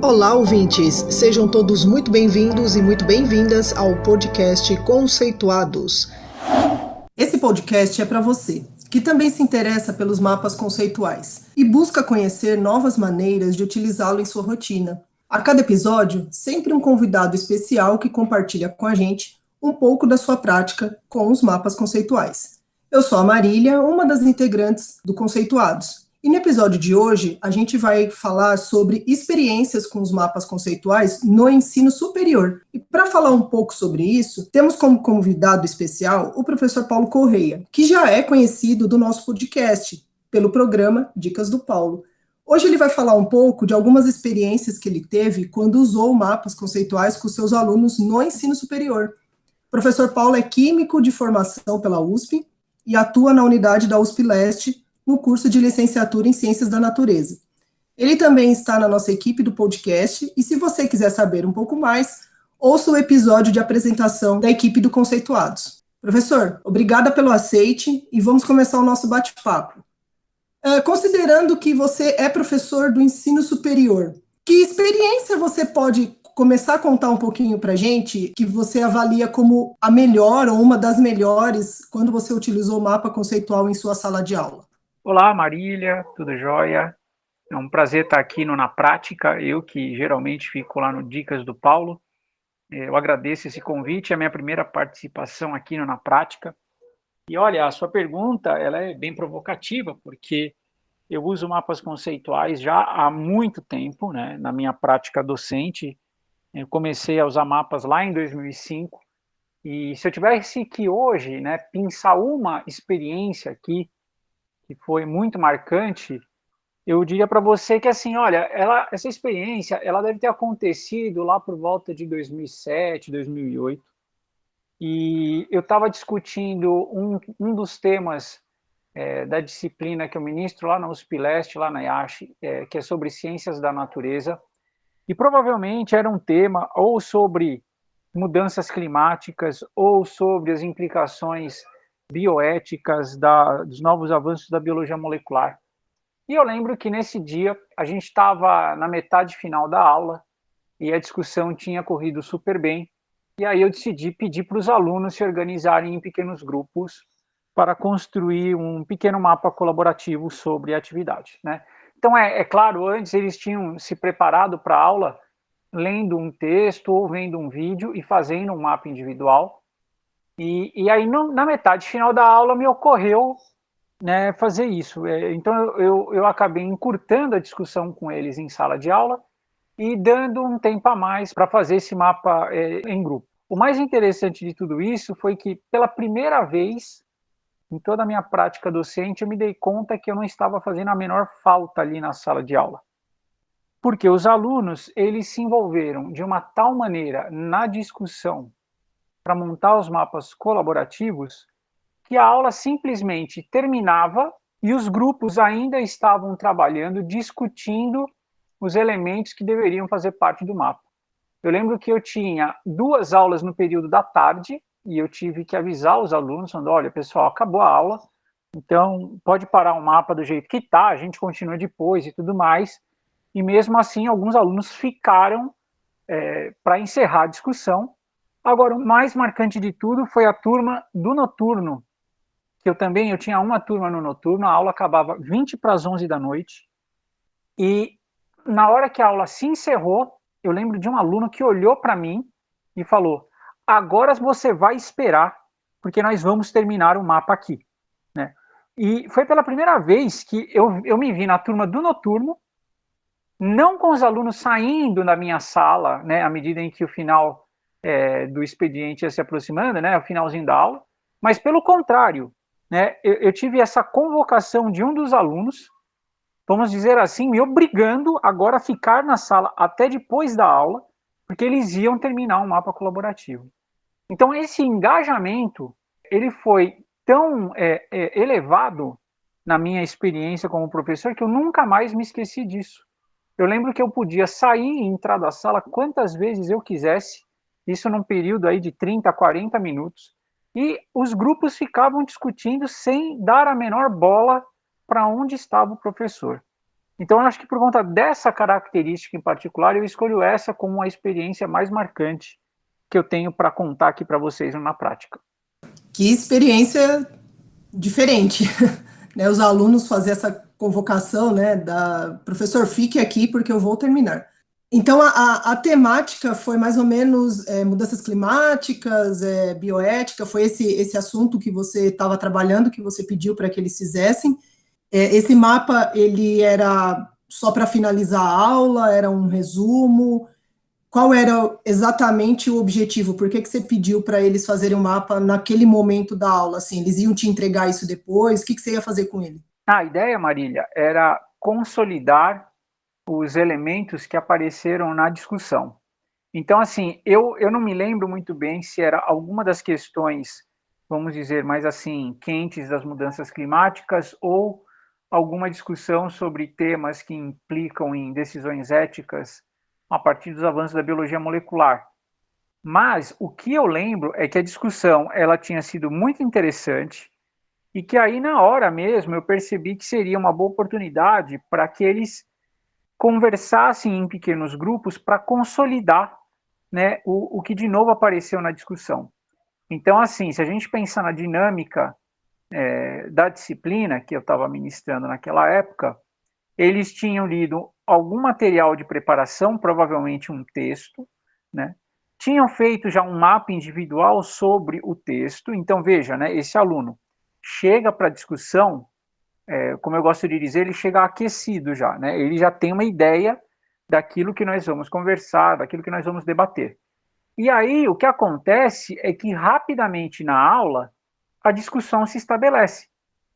Olá, ouvintes! Sejam todos muito bem-vindos e muito bem-vindas ao podcast Conceituados. Esse podcast é para você, que também se interessa pelos mapas conceituais e busca conhecer novas maneiras de utilizá-lo em sua rotina. A cada episódio, sempre um convidado especial que compartilha com a gente um pouco da sua prática com os mapas conceituais. Eu sou a Marília, uma das integrantes do Conceituados. E no episódio de hoje, a gente vai falar sobre experiências com os mapas conceituais no ensino superior. E para falar um pouco sobre isso, temos como convidado especial o professor Paulo Correia, que já é conhecido do nosso podcast, pelo programa Dicas do Paulo. Hoje ele vai falar um pouco de algumas experiências que ele teve quando usou mapas conceituais com seus alunos no ensino superior. O professor Paulo é químico de formação pela USP e atua na unidade da USP Leste, no curso de licenciatura em Ciências da Natureza. Ele também está na nossa equipe do podcast, e se você quiser saber um pouco mais, ouça o episódio de apresentação da equipe do Conceituados. Professor, obrigada pelo aceite e vamos começar o nosso bate-papo. Considerando que você é professor do ensino superior, que experiência você pode começar a contar um pouquinho para a gente, que você avalia como a melhor ou uma das melhores quando você utilizou o mapa conceitual em sua sala de aula? Olá, Marília, tudo jóia? É um prazer estar aqui no Na Prática, eu que geralmente fico lá no Dicas do Paulo. Eu agradeço esse convite, é a minha primeira participação aqui no Na Prática. E olha, a sua pergunta ela é bem provocativa, porque eu uso mapas conceituais já há muito tempo, né? Na minha prática docente. Eu comecei a usar mapas lá em 2005, e se eu tivesse que hoje, né, pensar uma experiência aqui, que foi muito marcante, eu diria para você que assim, olha, essa experiência, ela deve ter acontecido lá por volta de 2007, 2008, e eu estava discutindo um dos temas da disciplina que eu ministro lá na USP Leste, lá na IACH, que é sobre ciências da natureza, e provavelmente era um tema ou sobre mudanças climáticas ou sobre as implicações bioéticas dos novos avanços da biologia molecular. E eu lembro que nesse dia a gente estava na metade final da aula e a discussão tinha corrido super bem. E aí eu decidi pedir para os alunos se organizarem em pequenos grupos para construir um pequeno mapa colaborativo sobre a atividade, né? Então, é claro, antes eles tinham se preparado para a aula lendo um texto ou vendo um vídeo e fazendo um mapa individual. E aí, na metade final da aula, me ocorreu, né, fazer isso. Então, eu acabei encurtando a discussão com eles em sala de aula e dando um tempo a mais para fazer esse mapa em grupo. O mais interessante de tudo isso foi que, pela primeira vez em toda a minha prática docente, eu me dei conta que eu não estava fazendo a menor falta ali na sala de aula. Porque os alunos, eles se envolveram de uma tal maneira na discussão para montar os mapas colaborativos que a aula simplesmente terminava e os grupos ainda estavam trabalhando, discutindo os elementos que deveriam fazer parte do mapa. Eu lembro que eu tinha 2 aulas no período da tarde e eu tive que avisar os alunos, falando, olha, pessoal, acabou a aula, então pode parar o mapa do jeito que está, a gente continua depois e tudo mais. E mesmo assim, alguns alunos ficaram para encerrar a discussão. Agora, o mais marcante de tudo foi a turma do noturno, que eu tinha uma turma no noturno, a aula acabava 20 para as 11 da noite, e na hora que a aula se encerrou, eu lembro de um aluno que olhou para mim e falou, agora você vai esperar, porque nós vamos terminar o mapa aqui, né? E foi pela primeira vez que eu me vi na turma do noturno, não com os alunos saindo da minha sala, né, à medida em que o final do expediente ia se aproximando, né, o finalzinho da aula, mas pelo contrário, né, eu tive essa convocação de um dos alunos, vamos dizer assim, me obrigando agora a ficar na sala até depois da aula, porque eles iam terminar um mapa colaborativo. Então, esse engajamento, ele foi tão elevado na minha experiência como professor, que eu nunca mais me esqueci disso. Eu lembro que eu podia sair e entrar da sala quantas vezes eu quisesse, isso num período aí de 30, 40 minutos, e os grupos ficavam discutindo sem dar a menor bola para onde estava o professor. Então, eu acho que por conta dessa característica em particular, eu escolho essa como a experiência mais marcante que eu tenho para contar aqui para vocês na prática. Que experiência diferente, né? Os alunos fazer essa convocação, né, da professor, fique aqui porque eu vou terminar. Então, a temática foi mais ou menos mudanças climáticas, bioética, foi esse assunto que você estava trabalhando, que você pediu para que eles fizessem. Esse mapa, ele era só para finalizar a aula, era um resumo? Qual era exatamente o objetivo? Por que você pediu para eles fazerem o mapa naquele momento da aula? Assim, eles iam te entregar isso depois? O que você ia fazer com ele? A ideia, Marília, era consolidar os elementos que apareceram na discussão. Então, assim, eu não me lembro muito bem se era alguma das questões, vamos dizer, mais assim, quentes das mudanças climáticas ou alguma discussão sobre temas que implicam em decisões éticas a partir dos avanços da biologia molecular. Mas o que eu lembro é que a discussão ela tinha sido muito interessante e que aí na hora mesmo eu percebi que seria uma boa oportunidade para que eles conversassem em pequenos grupos para consolidar, né, o que de novo apareceu na discussão. Então, assim, se a gente pensar na dinâmica da disciplina que eu estava ministrando naquela época, eles tinham lido algum material de preparação, provavelmente um texto, né? Tinham feito já um mapa individual sobre o texto. Então, veja, né, esse aluno chega para a discussão, como eu gosto de dizer, ele chega aquecido já, né? Ele já tem uma ideia daquilo que nós vamos conversar, daquilo que nós vamos debater. E aí, o que acontece é que rapidamente na aula, a discussão se estabelece.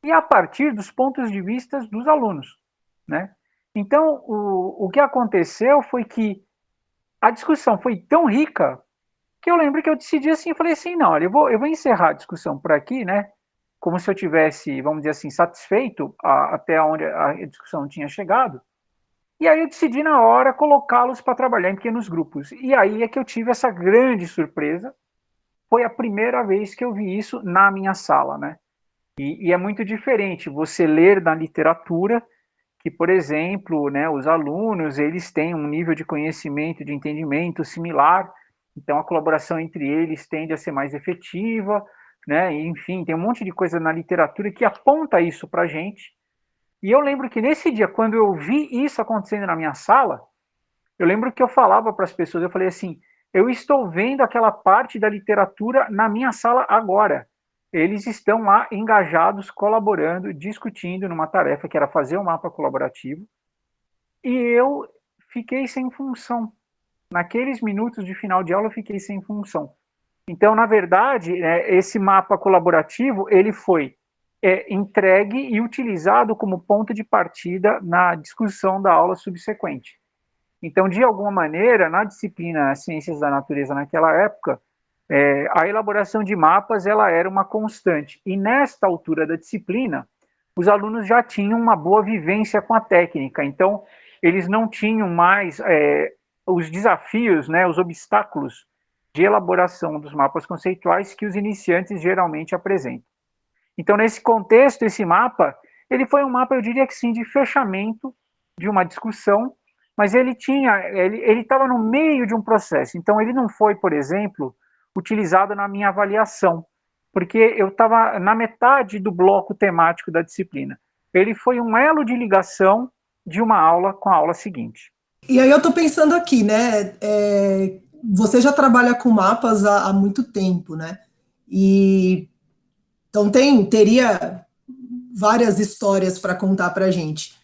E a partir dos pontos de vista dos alunos, né? Então, o que aconteceu foi que a discussão foi tão rica que eu lembro que eu decidi assim, eu falei assim, não, olha, eu vou encerrar a discussão por aqui, né? Como se eu tivesse, vamos dizer assim, satisfeito até onde a discussão tinha chegado. E aí eu decidi na hora colocá-los para trabalhar em pequenos grupos. E aí é que eu tive essa grande surpresa. Foi a primeira vez que eu vi isso na minha sala, né? E é muito diferente você ler na literatura que, por exemplo, né, os alunos eles têm um nível de conhecimento, de entendimento similar, então a colaboração entre eles tende a ser mais efetiva, né? E, enfim, tem um monte de coisa na literatura que aponta isso para a gente. E eu lembro que nesse dia, quando eu vi isso acontecendo na minha sala, eu lembro que eu falava para as pessoas, eu falei assim, eu estou vendo aquela parte da literatura na minha sala agora. Eles estão lá engajados, colaborando, discutindo numa tarefa que era fazer um mapa colaborativo, e eu fiquei sem função. Naqueles minutos de final de aula, eu fiquei sem função. Então, na verdade, esse mapa colaborativo ele foi entregue e utilizado como ponto de partida na discussão da aula subsequente. Então, de alguma maneira, na disciplina Ciências da Natureza naquela época, a elaboração de mapas ela era uma constante. E nesta altura da disciplina, os alunos já tinham uma boa vivência com a técnica. Então, eles não tinham mais os desafios, né, os obstáculos de elaboração dos mapas conceituais que os iniciantes geralmente apresentam. Então, nesse contexto, esse mapa, ele foi um mapa, eu diria que sim, de fechamento de uma discussão, mas ele estava no meio de um processo. Então, ele não foi, por exemplo, utilizado na minha avaliação, porque eu estava na metade do bloco temático da disciplina. Ele foi um elo de ligação de uma aula com a aula seguinte. E aí eu estou pensando aqui, né? Você já trabalha com mapas há muito tempo, né? E então teria várias histórias para contar para a gente.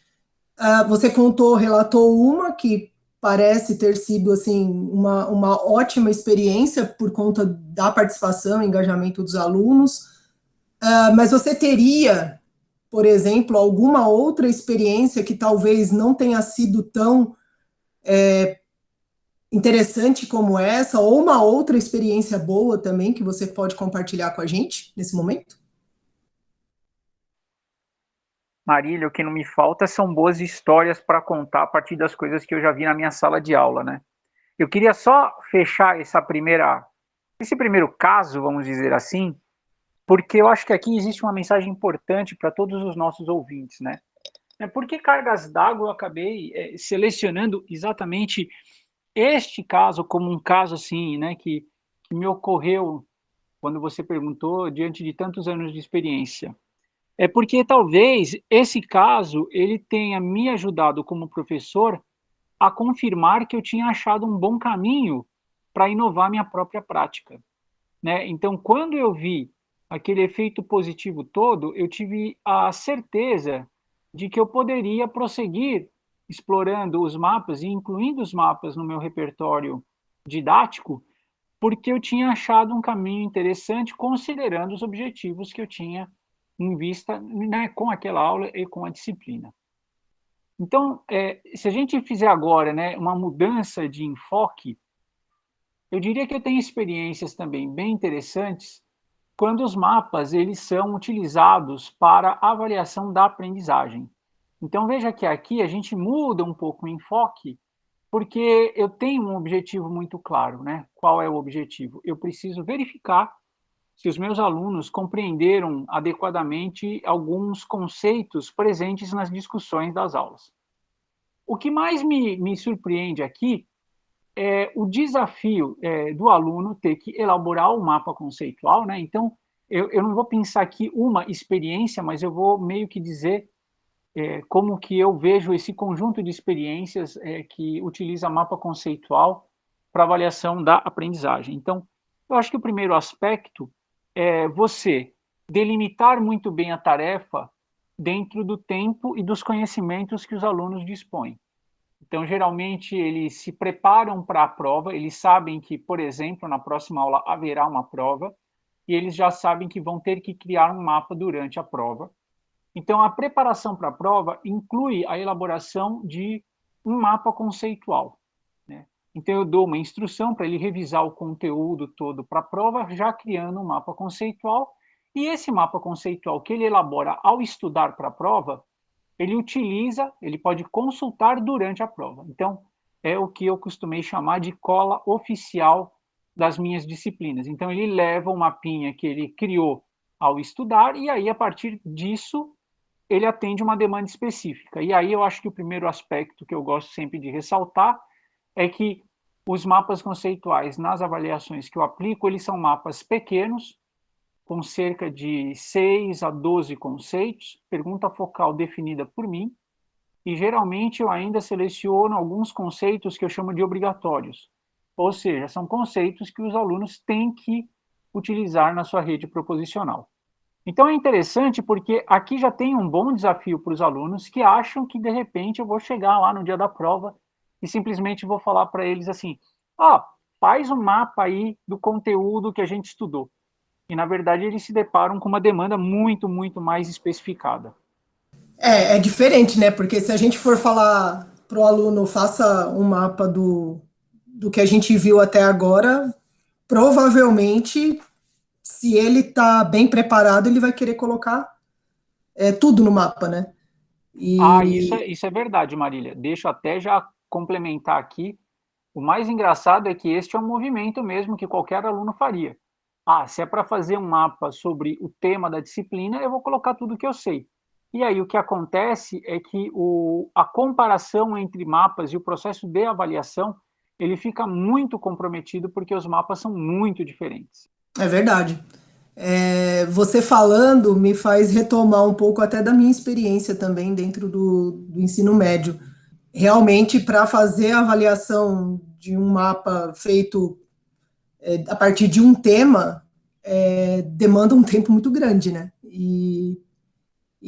Você relatou uma que parece ter sido assim uma ótima experiência por conta da participação e engajamento dos alunos, mas você teria, por exemplo, alguma outra experiência que talvez não tenha sido tão interessante como essa, ou uma outra experiência boa também que você pode compartilhar com a gente nesse momento? Marília, o que não me falta são boas histórias para contar a partir das coisas que eu já vi na minha sala de aula, né? Eu queria só fechar esse primeiro caso, vamos dizer assim, porque eu acho que aqui existe uma mensagem importante para todos os nossos ouvintes, né? Por que cargas d'água eu acabei selecionando exatamente este caso como um caso assim, né, que me ocorreu quando você perguntou diante de tantos anos de experiência? É porque talvez esse caso ele tenha me ajudado como professor a confirmar que eu tinha achado um bom caminho para inovar minha própria prática, né? Então, quando eu vi aquele efeito positivo todo, eu tive a certeza de que eu poderia prosseguir explorando os mapas e incluindo os mapas no meu repertório didático, porque eu tinha achado um caminho interessante considerando os objetivos que eu tinha em vista, né, com aquela aula e com a disciplina. Então, se a gente fizer agora, né, uma mudança de enfoque, eu diria que eu tenho experiências também bem interessantes quando os mapas eles são utilizados para avaliação da aprendizagem. Então veja que aqui a gente muda um pouco o enfoque, porque eu tenho um objetivo muito claro, né? Qual é o objetivo? Eu preciso verificar se os meus alunos compreenderam adequadamente alguns conceitos presentes nas discussões das aulas. O que mais me surpreende aqui é o desafio do aluno ter que elaborar o mapa conceitual, né? Então, eu não vou pensar aqui uma experiência, mas eu vou meio que dizer como que eu vejo esse conjunto de experiências que utiliza mapa conceitual para avaliação da aprendizagem. Então, eu acho que o primeiro aspecto é você delimitar muito bem a tarefa dentro do tempo e dos conhecimentos que os alunos dispõem. Então, geralmente, eles se preparam para a prova, eles sabem que, por exemplo, na próxima aula haverá uma prova, e eles já sabem que vão ter que criar um mapa durante a prova. Então, a preparação para a prova inclui a elaboração de um mapa conceitual, né? Então, eu dou uma instrução para ele revisar o conteúdo todo para a prova, já criando um mapa conceitual, e esse mapa conceitual que ele elabora ao estudar para a prova, ele utiliza, ele pode consultar durante a prova. Então, é o que eu costumei chamar de cola oficial das minhas disciplinas. Então, ele leva o mapinha que ele criou ao estudar, e aí, a partir disso, ele atende uma demanda específica. E aí eu acho que o primeiro aspecto que eu gosto sempre de ressaltar é que os mapas conceituais nas avaliações que eu aplico, eles são mapas pequenos, com cerca de 6 a 12 conceitos, pergunta focal definida por mim, e geralmente eu ainda seleciono alguns conceitos que eu chamo de obrigatórios, ou seja, são conceitos que os alunos têm que utilizar na sua rede proposicional. Então é interessante porque aqui já tem um bom desafio para os alunos que acham que de repente eu vou chegar lá no dia da prova e simplesmente vou falar para eles assim: faz um mapa aí do conteúdo que a gente estudou. E na verdade eles se deparam com uma demanda muito, muito mais especificada. É diferente, né? Porque se a gente for falar para o aluno, faça um mapa do que a gente viu até agora, provavelmente, se ele está bem preparado, ele vai querer colocar tudo no mapa, né? E Isso é verdade, Marília. Deixa eu até já complementar aqui. O mais engraçado é que este é um movimento mesmo que qualquer aluno faria. Se é para fazer um mapa sobre o tema da disciplina, eu vou colocar tudo que eu sei. E aí o que acontece é que a comparação entre mapas e o processo de avaliação, ele fica muito comprometido porque os mapas são muito diferentes. é verdade. Você falando me faz retomar um pouco até da minha experiência também dentro do ensino médio. Realmente, para fazer a avaliação de um mapa feito a partir de um tema, demanda um tempo muito grande, né? E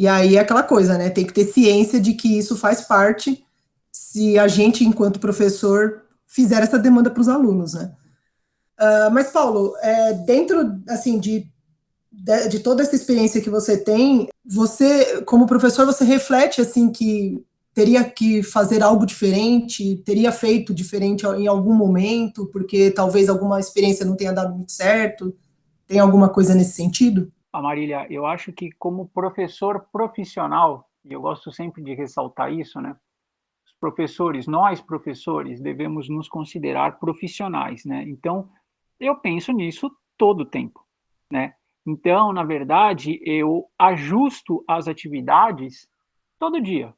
aí é aquela coisa, né? Tem que ter ciência de que isso faz parte se a gente, enquanto professor, fizer essa demanda para os alunos, né? Mas, Paulo, dentro, assim, de toda essa experiência que você tem, você, como professor, você reflete, assim, que teria que fazer algo diferente, teria feito diferente em algum momento, porque talvez alguma experiência não tenha dado muito certo? Tem alguma coisa nesse sentido? Marília, eu acho que como professor profissional, e eu gosto sempre de ressaltar isso, né? Os professores, nós professores, devemos nos considerar profissionais, né? Então, eu penso nisso todo o tempo, né? Então, na verdade, eu ajusto as atividades todo dia.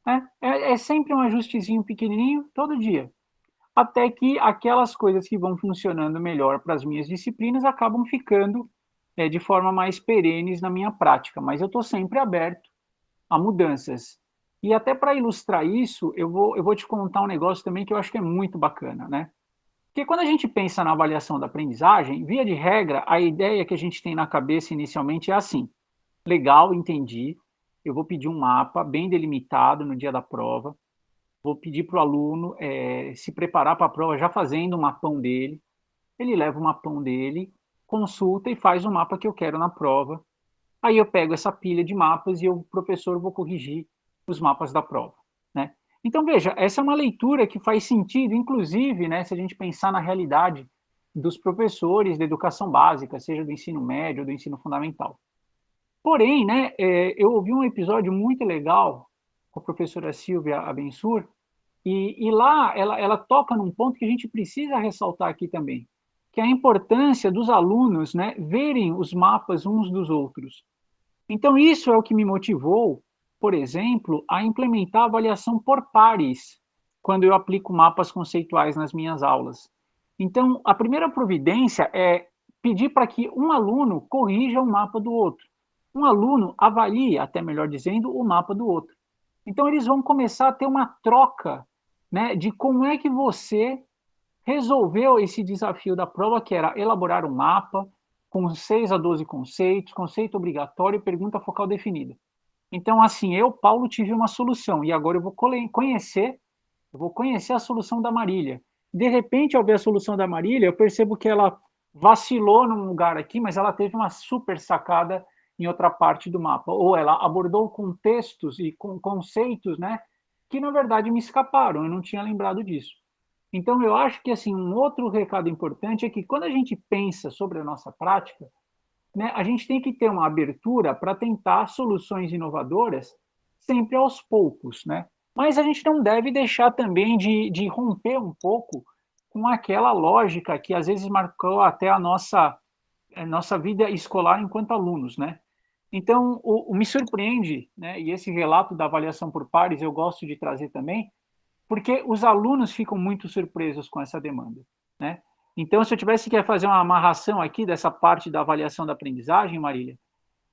né? É sempre um ajustezinho pequenininho todo dia, até que aquelas coisas que vão funcionando melhor para as minhas disciplinas acabam ficando de forma mais perenes na minha prática, mas eu estou sempre aberto a mudanças. E até para ilustrar isso, eu vou te contar um negócio também que eu acho que é muito bacana, né? Porque quando a gente pensa na avaliação da aprendizagem, via de regra, a ideia que a gente tem na cabeça inicialmente é assim: legal, entendi, eu vou pedir um mapa bem delimitado no dia da prova, vou pedir para o aluno se preparar para a prova já fazendo um mapão dele, ele leva o mapão dele, consulta e faz o mapa que eu quero na prova. Aí eu pego essa pilha de mapas e eu, professor, vou corrigir os mapas da prova, né? Então, veja, essa é uma leitura que faz sentido, inclusive, né, se a gente pensar na realidade dos professores da educação básica, seja do ensino médio ou do ensino fundamental. Porém, né, eu ouvi um episódio muito legal com a professora Silvia Abensur, e lá ela toca num ponto que a gente precisa ressaltar aqui também, que é a importância dos alunos, né, verem os mapas uns dos outros. Então, isso é o que me motivou, por exemplo, a implementar a avaliação por pares, quando eu aplico mapas conceituais nas minhas aulas. Então, a primeira providência é pedir para que um aluno corrija o mapa do outro. Um aluno avalie, até melhor dizendo, o mapa do outro. Então, eles vão começar a ter uma troca, né, de como é que você resolveu esse desafio da prova, que era elaborar um mapa com 6 a 12 conceitos, conceito obrigatório e pergunta focal definida. Então, assim, eu, Paulo, tive uma solução e agora eu vou conhecer a solução da Marília. De repente, ao ver a solução da Marília, eu percebo que ela vacilou num lugar aqui, mas ela teve uma super sacada em outra parte do mapa. Ou ela abordou contextos e conceitos, né, que na verdade me escaparam, eu não tinha lembrado disso. Então, eu acho que assim um outro recado importante é que quando a gente pensa sobre a nossa prática, né, a gente tem que ter uma abertura para tentar soluções inovadoras sempre aos poucos, né? Mas a gente não deve deixar também de romper um pouco com aquela lógica que às vezes marcou até a nossa vida escolar enquanto alunos, né? Então, me surpreende, né, e esse relato da avaliação por pares eu gosto de trazer também, porque os alunos ficam muito surpresos com essa demanda, né? Então, se eu tivesse que fazer uma amarração aqui dessa parte da avaliação da aprendizagem, Marília,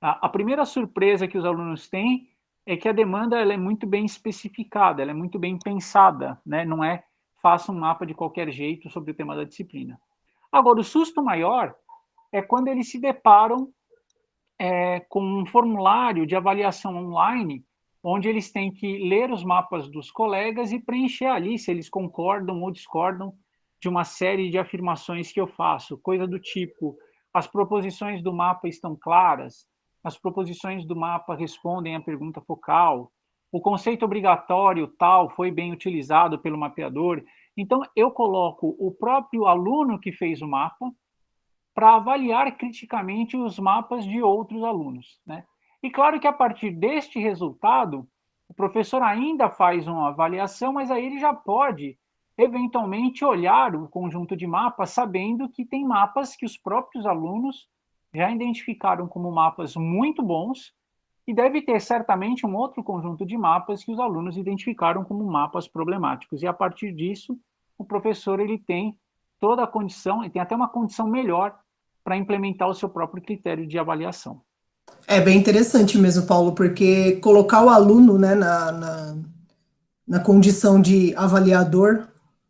a primeira surpresa que os alunos têm é que a demanda ela é muito bem especificada, ela é muito bem pensada, né? Não é faça um mapa de qualquer jeito sobre o tema da disciplina. Agora, o susto maior é quando eles se deparam com um formulário de avaliação online, onde eles têm que ler os mapas dos colegas e preencher ali se eles concordam ou discordam de uma série de afirmações que eu faço, coisa do tipo: as proposições do mapa estão claras, as proposições do mapa respondem à pergunta focal, o conceito obrigatório tal foi bem utilizado pelo mapeador. Então, eu coloco o próprio aluno que fez o mapa para avaliar criticamente os mapas de outros alunos, né? E claro que a partir deste resultado, o professor ainda faz uma avaliação, mas aí ele já pode eventualmente olhar o conjunto de mapas, sabendo que tem mapas que os próprios alunos já identificaram como mapas muito bons, e deve ter certamente um outro conjunto de mapas que os alunos identificaram como mapas problemáticos. E a partir disso, o professor ele tem toda a condição, e tem até uma condição melhor para implementar o seu próprio critério de avaliação. É bem interessante mesmo, Paulo, porque colocar o aluno, né, na condição de avaliador,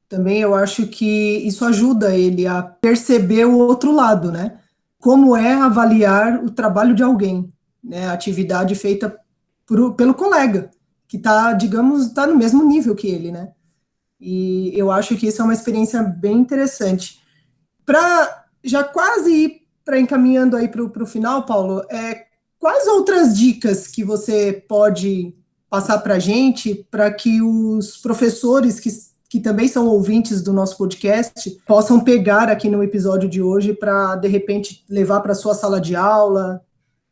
também eu acho que isso ajuda ele a perceber o outro lado, né? Como é avaliar o trabalho de alguém, né? A atividade feita pelo colega, que está, digamos, está no mesmo nível que ele, né? E eu acho que isso é uma experiência bem interessante. Para já quase ir para encaminhando aí para o final, Paulo, quais outras dicas que você pode passar para a gente para que os professores que também são ouvintes do nosso podcast possam pegar aqui no episódio de hoje para, de repente, levar para a sua sala de aula,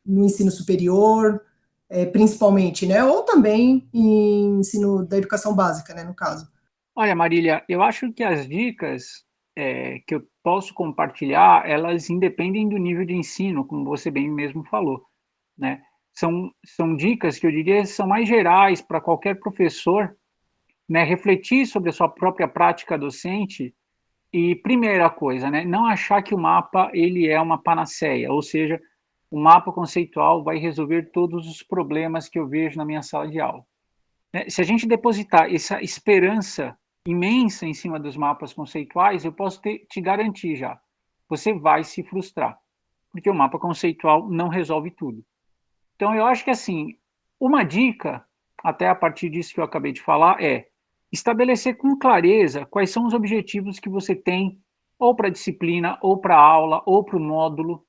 no ensino superior, principalmente, né? Ou também em ensino da educação básica, né, no caso. Olha, Marília, eu acho que as dicas que eu posso compartilhar, elas independem do nível de ensino, como você bem mesmo falou, né? são dicas que eu diria são mais gerais para qualquer professor, né, refletir sobre a sua própria prática docente. E primeira coisa, né, não achar que o mapa ele é uma panaceia, ou seja, o mapa conceitual vai resolver todos os problemas que eu vejo na minha sala de aula. Né? Se a gente depositar essa esperança imensa em cima dos mapas conceituais, eu posso te garantir já, você vai se frustrar, porque o mapa conceitual não resolve tudo. Então, eu acho que, assim, uma dica, até a partir disso que eu acabei de falar, é estabelecer com clareza quais são os objetivos que você tem, ou para a disciplina, ou para a aula, ou para o módulo.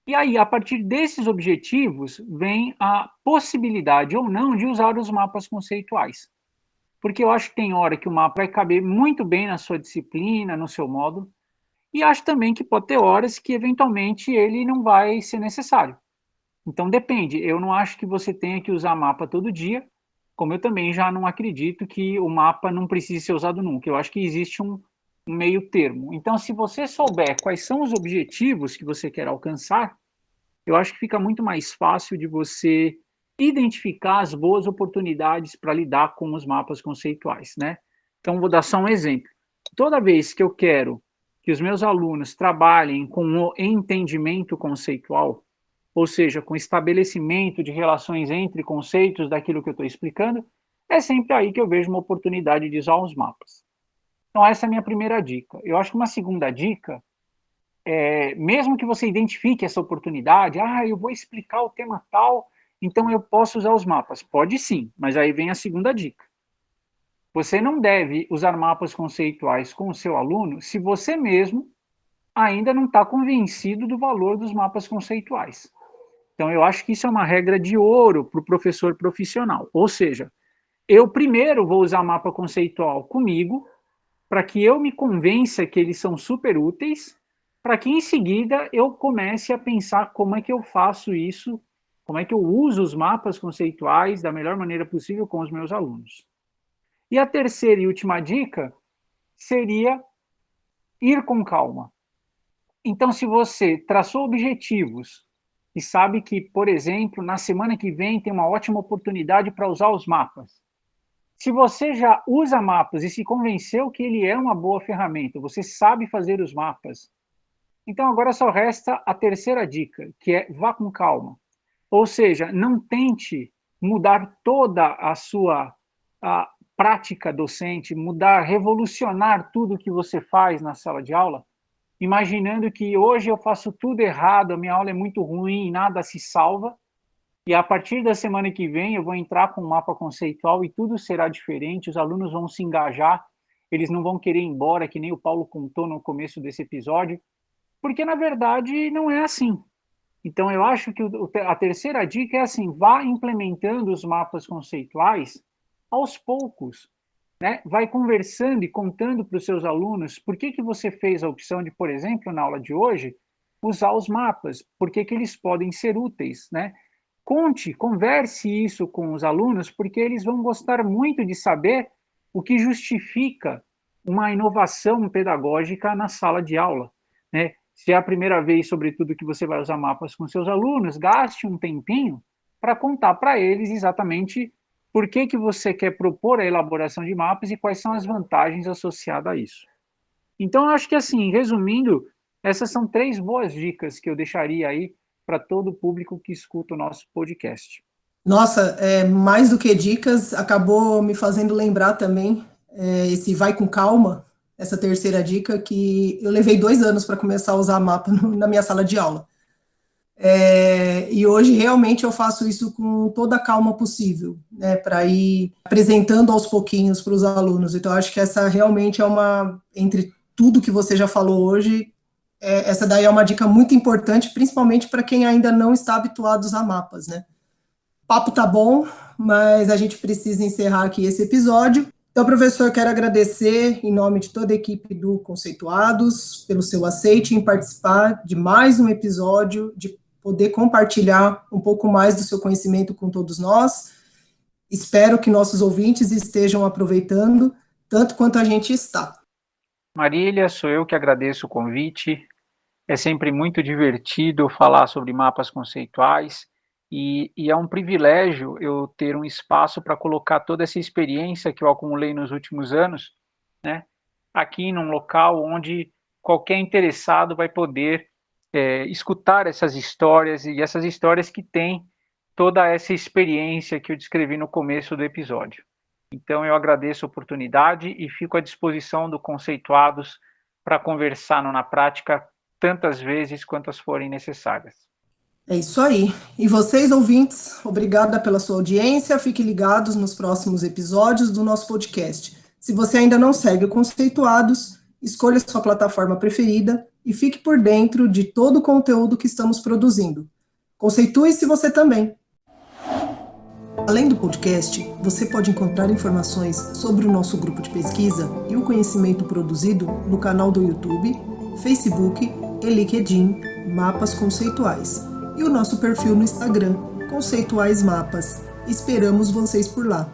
E aí, a partir desses objetivos, vem a possibilidade ou não de usar os mapas conceituais. Porque eu acho que tem hora que o mapa vai caber muito bem na sua disciplina, no seu módulo, e acho também que pode ter horas que, eventualmente, ele não vai ser necessário. Então, depende. Eu não acho que você tenha que usar mapa todo dia, como eu também já não acredito que o mapa não precise ser usado nunca. Eu acho que existe um meio termo. Então, se você souber quais são os objetivos que você quer alcançar, eu acho que fica muito mais fácil de você identificar as boas oportunidades para lidar com os mapas conceituais, né? Então, vou dar só um exemplo. Toda vez que eu quero que os meus alunos trabalhem com o entendimento conceitual, ou seja, com estabelecimento de relações entre conceitos daquilo que eu estou explicando, é sempre aí que eu vejo uma oportunidade de usar os mapas. Então, essa é a minha primeira dica. Eu acho que uma segunda dica mesmo que você identifique essa oportunidade, eu vou explicar o tema tal, então eu posso usar os mapas. Pode sim, mas aí vem a segunda dica. Você não deve usar mapas conceituais com o seu aluno se você mesmo ainda não está convencido do valor dos mapas conceituais. Então, eu acho que isso é uma regra de ouro para o professor profissional. Ou seja, eu primeiro vou usar mapa conceitual comigo, para que eu me convença que eles são super úteis, para que em seguida eu comece a pensar como é que eu faço isso, como é que eu uso os mapas conceituais da melhor maneira possível com os meus alunos. E a terceira e última dica seria ir com calma. Então, se você traçou objetivos e sabe que, por exemplo, na semana que vem tem uma ótima oportunidade para usar os mapas, se você já usa mapas e se convenceu que ele é uma boa ferramenta, você sabe fazer os mapas, então agora só resta a terceira dica, que é vá com calma. Ou seja, não tente mudar toda a prática docente, mudar, revolucionar tudo que você faz na sala de aula, imaginando que hoje eu faço tudo errado, a minha aula é muito ruim, nada se salva, e a partir da semana que vem eu vou entrar com um mapa conceitual e tudo será diferente, os alunos vão se engajar, eles não vão querer ir embora, que nem o Paulo contou no começo desse episódio, porque na verdade não é assim. Então eu acho que a terceira dica é assim, vá implementando os mapas conceituais aos poucos, né? Vai conversando e contando para os seus alunos por que você fez a opção de, por exemplo, na aula de hoje, usar os mapas, por que eles podem ser úteis, né? Conte, converse isso com os alunos, porque eles vão gostar muito de saber o que justifica uma inovação pedagógica na sala de aula, né? Se é a primeira vez, sobretudo, que você vai usar mapas com seus alunos, gaste um tempinho para contar para eles exatamente por que você quer propor a elaboração de mapas e quais são as vantagens associadas a isso. Então, eu acho que, assim, resumindo, essas são 3 boas dicas que eu deixaria aí para todo o público que escuta o nosso podcast. Nossa, mais do que dicas, acabou me fazendo lembrar também esse vai com calma, essa terceira dica, que eu levei 2 anos para começar a usar mapa na minha sala de aula. E hoje realmente eu faço isso com toda a calma possível, né, para ir apresentando aos pouquinhos para os alunos. Então, acho que essa realmente é entre tudo que você já falou hoje, essa daí é uma dica muito importante, principalmente para quem ainda não está habituado a usar mapas, né. O papo tá bom, mas a gente precisa encerrar aqui esse episódio. Então, professor, quero agradecer em nome de toda a equipe do Conceituados pelo seu aceite em participar de mais um episódio, de poder compartilhar um pouco mais do seu conhecimento com todos nós. Espero que nossos ouvintes estejam aproveitando tanto quanto a gente está. Marília, sou eu que agradeço o convite. É sempre muito divertido falar sobre mapas conceituais e é um privilégio eu ter um espaço para colocar toda essa experiência que eu acumulei nos últimos anos, né, aqui num local onde qualquer interessado vai poder escutar essas histórias, e essas histórias que têm toda essa experiência que eu descrevi no começo do episódio. Então eu agradeço a oportunidade e fico à disposição do Conceituados para conversar na prática tantas vezes quantas forem necessárias. É isso aí. E vocês, ouvintes, obrigada pela sua audiência. Fiquem ligados nos próximos episódios do nosso podcast. Se você ainda não segue o Conceituados, escolha sua plataforma preferida e fique por dentro de todo o conteúdo que estamos produzindo. Conceitue-se você também. Além do podcast, você pode encontrar informações sobre o nosso grupo de pesquisa e o conhecimento produzido no canal do YouTube, Facebook e LinkedIn Mapas Conceituais e o nosso perfil no Instagram, Conceituais Mapas. Esperamos vocês por lá.